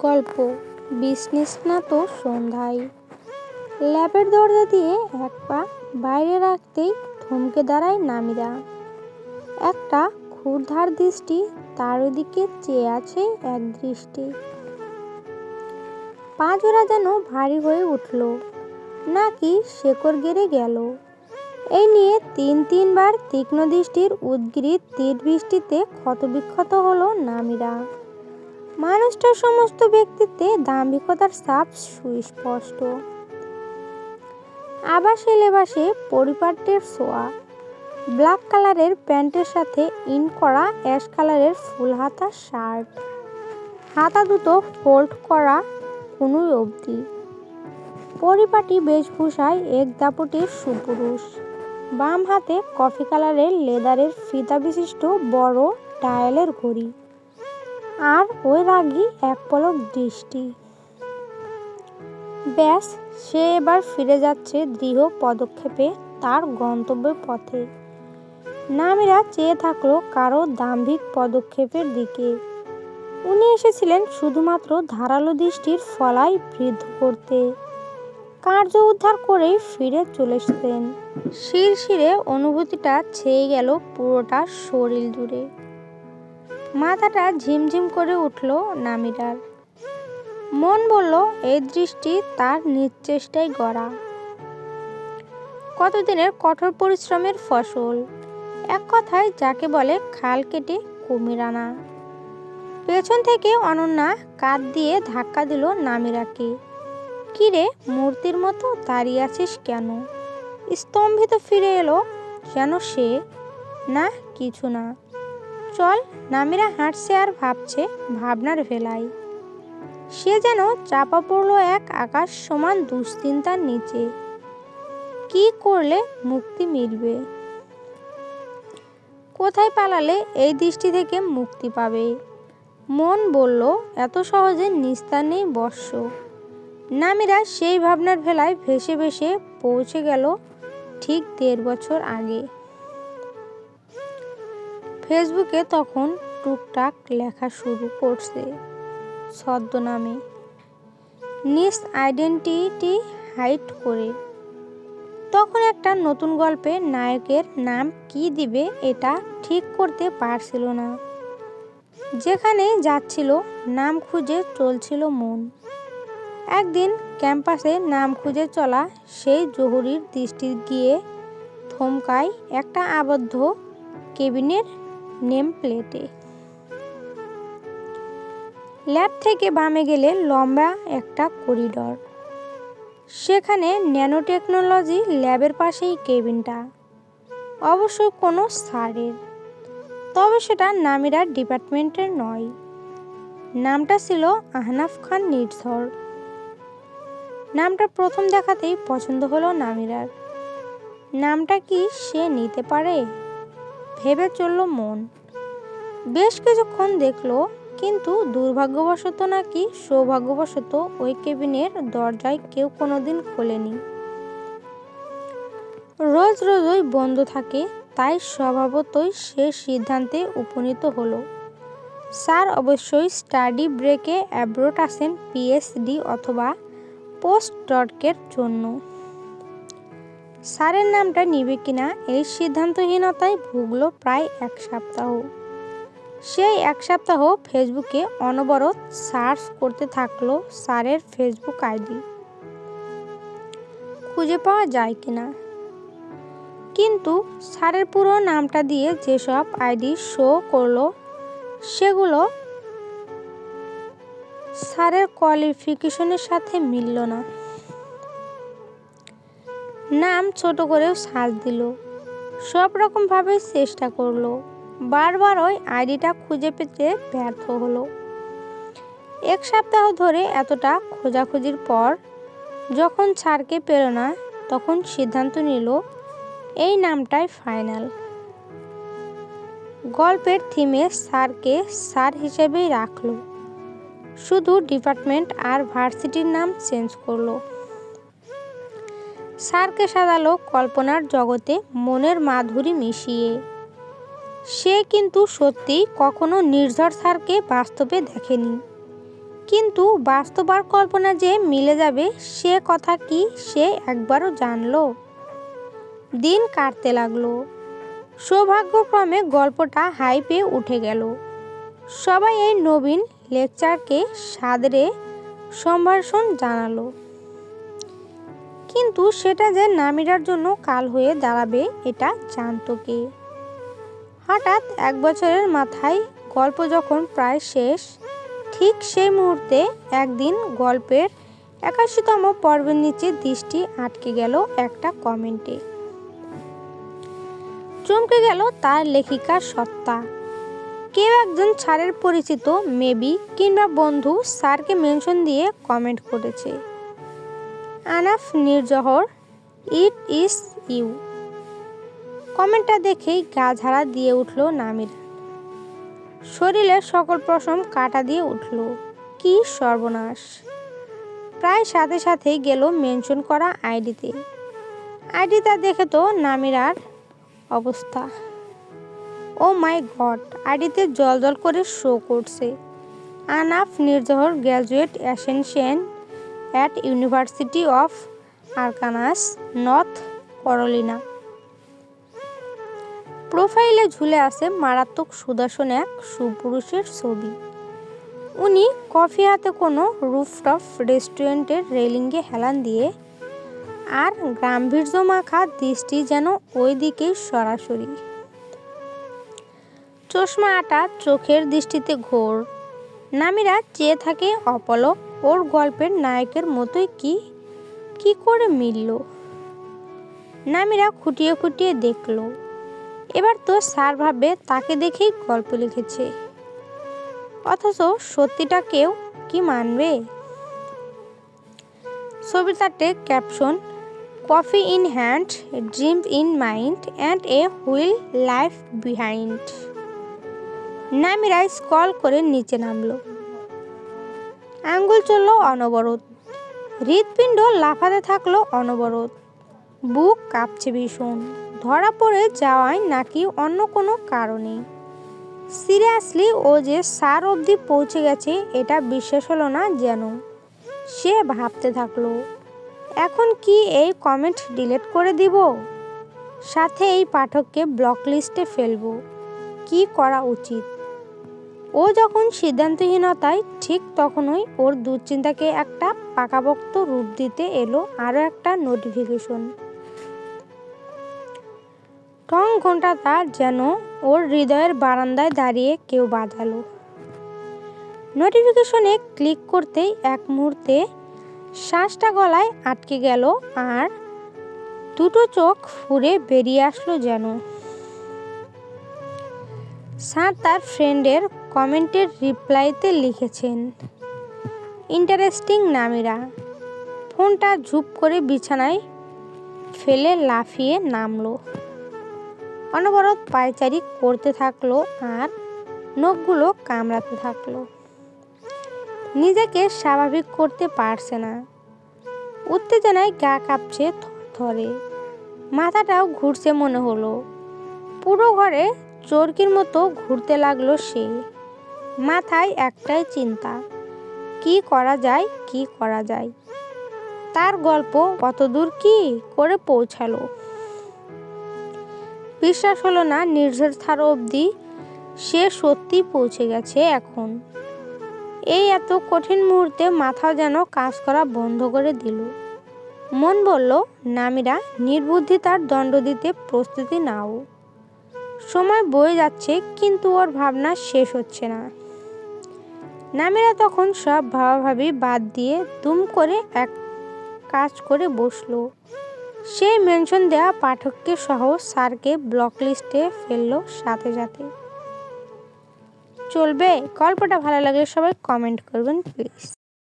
গল্প বিস্নিস্নাত সন্ধ্যায়। ল্যাবের দরজা দিয়ে এক পা বাইরে রাখতেই থমকে দাঁড়ায় নামিরা। একটা ক্ষুরধার দৃষ্টি তার ওদিকে চেয়ে আছে এক দৃষ্টি। পা জোড়া যেন ভারী হয়ে উঠল, নাকি শেকড় গেড়ে গেল। এই নিয়ে তিনবার তীক্ষ্ণ দৃষ্টির উদ্গিরিত তীর বৃষ্টিতে ক্ষতবিক্ষত হলো নামিরা। মানুষটার সমস্ত ব্যক্তিত্বে দাম্ভিকতার ছাপ সুস্পষ্ট। আবাসে লেবাসে পরিপাট্যের ছোঁয়া। ব্ল্যাক কালারের প্যান্টের সাথে ইন করা অ্যাশ কালারের ফুল হাতা শার্ট, হাতা দুটো ফোল্ড করা কনুই অবধি। পরিপাটি বেশভূষায় এক দাপটে সুপুরুষ। বাম হাতে কফি কালারের লেদারের ফিতা বিশিষ্ট বড় ডায়ালের ঘড়ি, আর ওই রাগী এক পলক দৃষ্টি। ব্যাস, সে এবার ফিরে যাচ্ছে দৃঢ় পদক্ষেপে তার গন্তব্যের পথে। নামিরা চেয়ে থাকলো কারো দাম্ভিক পদক্ষেপের দিকে। উনি এসেছিলেন শুধুমাত্র ধারালো দৃষ্টির ফলায় বৃদ্ধ করতে। কার্য উদ্ধার করেই ফিরে চলেছেন। শিরশিরে অনুভূতিটা ছেয়ে গেল পুরোটা শরীর জুড়ে। মাথাটা ঝিমঝিম করে উঠল নামিরার। মন বলল এই দৃষ্টি তার নিশ্চেষ্টায় গড়া। কতদিনের কঠোর পরিশ্রমের ফসল। এক কথায় যাকে বলে খাল কেটে কুমির আনা। পেছন থেকে অনন্যা কাঁধ দিয়ে ধাক্কা দিল নামিরাকে। কিরে, মূর্তির মতো দাঁড়িয়ে আছিস কেন? স্তম্ভিত ফিরে এলো যেন সে। না, কিছু না, চল। নামিরা হাঁটছে আর ভাবছে ভাবনার ভেলায়। সে যেন চাপা পড়ল এক আকাশ সমান দুশ্চিন্তার নিচে। কি করলে মুক্তি মিলবে? কোথায় পালালে এই দৃষ্টি থেকে মুক্তি পাবে? মন বলল এত সহজে নিস্তার নেই বর্ষ। নামিরা সেই ভাবনার ভেলায় ভেসে ভেসে পৌঁছে গেল ঠিক 1.5 বছর আগে। ফেসবুকে তখন টুকটাক লেখা শুরু করছে ছদ্মনামে, নিজ আইডেন্টিটি হাইড করে। তখন একটা নতুন গল্পের নায়কের নাম কি দিবে এটা ঠিক করতে পারছিল না। যেখানেই যাচ্ছিল নাম খুঁজে চলছিল মন। একদিন ক্যাম্পাসে নাম খুঁজে চলা সেই জহুরির দৃষ্টি গিয়ে থমকায় একটা আবদ্ধ কেবিনের নেম প্লেটে। ল্যাব থেকে বামে গেলে লম্বা একটা করিডর। সেখানে ন্যানো টেকনোলজি ল্যাবের পাশেই কেবিনটা। অবশ্য কোনো স্যারের, তবে সেটা নামিরার ডিপার্টমেন্টের নয়। নামটা ছিল আহনাফ খান নির্ঝর। নামটা প্রথম দেখাতেই পছন্দ হলো নামিরার। নামটা কি সে নিতে পারে ভেবে চলল মন। বেশ কিছুক্ষণ দেখলো, কিন্তু দুর্ভাগ্যবশত নাকি সৌভাগ্যবশত ওই কেবিনের দরজায় কেউ কোনোদিন খোলেনি। রোজ রোজই বন্ধ থাকে, তাই স্বভাবতই সে সিদ্ধান্তে উপনীত হলো স্যার অবশ্যই স্টাডি ব্রেকে অ্যাব্রোড আসেন পিএইচডি অথবা পোস্ট-ডকের জন্য। স্যারের নামটা নিবে কিনা এই সিদ্ধান্তহীনতায় ভুগল প্রায় 1 সপ্তাহ। সেই 1 সপ্তাহ ফেসবুকে অনবরত সার্চ করতে থাকলো স্যারের ফেসবুক আইডি, খুঁজে পাওয়া যায় কিনা। কিন্তু স্যারের পুরো নামটা দিয়ে যেসব আইডি শো করলো সেগুলো স্যারের কোয়ালিফিকেশনের সাথে মিলল না। নাম ছোট করেও সার্চ দিল, সব রকমভাবে চেষ্টা করলো, বারবার ওই আইডিটা খুঁজে পেতে ব্যর্থ হলো। 1 সপ্তাহ ধরে এতটা খোঁজাখুঁজির পর যখন স্যারকে পেল না, তখন সিদ্ধান্ত নিল এই নামটাই ফাইনাল। গল্পের থিমে স্যারকে স্যার হিসেবেই রাখলো, শুধু ডিপার্টমেন্ট আর ভার্সিটির নাম চেঞ্জ করলো। স্যারকে সাজালো কল্পনার জগতে মনের মাধুরী মিশিয়ে। সে কিন্তু সত্যি কখনো নির্ঝর স্যারকে বাস্তবে দেখেনি। কিন্তু বাস্তব আর কল্পনা যে মিলে যাবে সে কথা কি সে একবারও জানলো? দিন কাটতে লাগলো। সৌভাগ্যক্রমে গল্পটা হাইপে উঠে গেল। সবাই এই নবীন লেকচারকে সাদরে সম্ভাষণ জানালো। কিন্তু সেটা যে নামিরার জন্য কাল হয়ে দাঁড়াবে এটা জানতো কে? হঠাৎ 1 বছরের মাথায় গল্প যখন প্রায় শেষ, ঠিক সেই মুহূর্তে একদিন গল্পের 81তম পর্বের নিচে দৃষ্টি আটকে গেল একটা কমেন্টে। চমকে গেল তার লেখিকার সত্তা। কেউ একজন স্যারের পরিচিত মেবি কিংবা বন্ধু স্যারকে মেনশন দিয়ে কমেন্ট করেছে, আনাফ নির্জহর, ইট ইজ ইউ। কমেন্টটা দেখেই গা ঝাড়া দিয়ে উঠল নামিরা। শরীরের সকল পশম কাটা দিয়ে উঠল। কি সর্বনাশ! প্রায় সাথে সাথেই গেল মেনশন করা আইডিতে। আইডিটা দেখে তো নামিরার অবস্থা, ও মাই গড! আইডিতে জল করে শো করছে, Anaf Nirjhar, graduate assistant at university of Arkansas, North Carolina. প্রোফাইলে ঝুলে আছে মারাত্মক সুদর্শন এক সুপুরুষের ছবি। উনি কফি হাতে কোনো রুফটপ রেস্টুরেন্টের রেলিংয়ে হেলান দিয়ে, আর গাম্ভীর্য মাখা দৃষ্টি যেন ওই দিকেই সরাসরি। চশমা আটা চোখের দৃষ্টিতে ঘোর। নামিরা চেয়ে থাকে অপলক। ওর গল্পের নায়কের মতোই কি করে মিলল? নামিরা খুঁটিয়ে খুঁটিয়ে দেখল। এবার তো স্যার ভাববে তাকে দেখেই গল্প লিখেছে। অথচ সত্যিটা কেউ কি মানবে? ছবিটাতে caption, coffee in hand, dream in mind and a wheel life behind. Namira scroll করে নিচে নামলো। আঙ্গুল চলল অনবরত, হৃৎপিণ্ড লাফাতে থাকলো অনবরত, বুক কাঁপছে ভীষণ। ধরা পড়ে যাওয়ায় নাকি অন্য কোনো কারণে? সিরিয়াসলি ও যে স্যার অবধি পৌঁছে গেছে এটা বিশ্বাস হলো না যেন। সে ভাবতে থাকলো, এখন কি এই কমেন্ট ডিলিট করে দিব? সাথে এই পাঠককে ব্লক লিস্টে ফেলবো? কি করা উচিত? ও যখন সিদ্ধান্তহীনতায়, ঠিক তখনই ওর দুশ্চিন্তাকে একটা পাকাপোক্ত রূপ দিতে এলো আরও একটা নোটিফিকেশন। টং ঘন্টাটা যেন ওর হৃদয়ের বারান্দায় দাঁড়িয়ে কেউ বাজালো। নোটিফিকেশনে ক্লিক করতেই এক মুহূর্তে শ্বাসটা গলায় আটকে গেল আর দুটো চোখ ফুঁড়ে বেরিয়ে আসলো যেন। স্যার তার ফ্রেন্ডের কমেন্টের রিপ্লাইতে লিখেছেন, ইন্টারেস্টিং নামিরা। ফোনটা ঝুপ করে বিছানায় ফেলে লাফিয়ে নামলো। অনবরত পায়চারি করতে থাকলো আর নখগুলো কামড়াতে থাকলো। নিজেকে স্বাভাবিক করতে পারছে না। উত্তেজনায় গা কাঁপছে থরথরে, মাথাটাও ঘুরছে মনে হলো। পুরো ঘরে চরকির মতো ঘুরতে লাগলো সে। মাথায় একটাই চিন্তা, কি করা যায়, কি করা যায়? তার গল্প কতদূর কি করে পৌঁছালো? বিশ্বাস হলো না নির্ঝর অবধি সে সত্যি পৌঁছে গেছে এখন। এই এত কঠিন মুহূর্তে মাথা যেন কাজ করা বন্ধ করে দিল। মন বলল, নামিরা, নির্বুদ্ধিতার দণ্ড দিতে প্রস্তুতি নাও। সময় বয়ে যাচ্ছে কিন্তু ওর ভাবনা শেষ হচ্ছে না। নামিরা তখন সব ভাবাভাবি বাদ দিয়ে দুম করে এক কাজ করে বসলো। সে মেনশন দেওয়া পাঠককে সহ স্যারকে ব্লক লিস্টে ফেললো সাথে সাথে। চলবে? গল্পটা ভালো লাগলে সবাই কমেন্ট করবেন প্লিজ।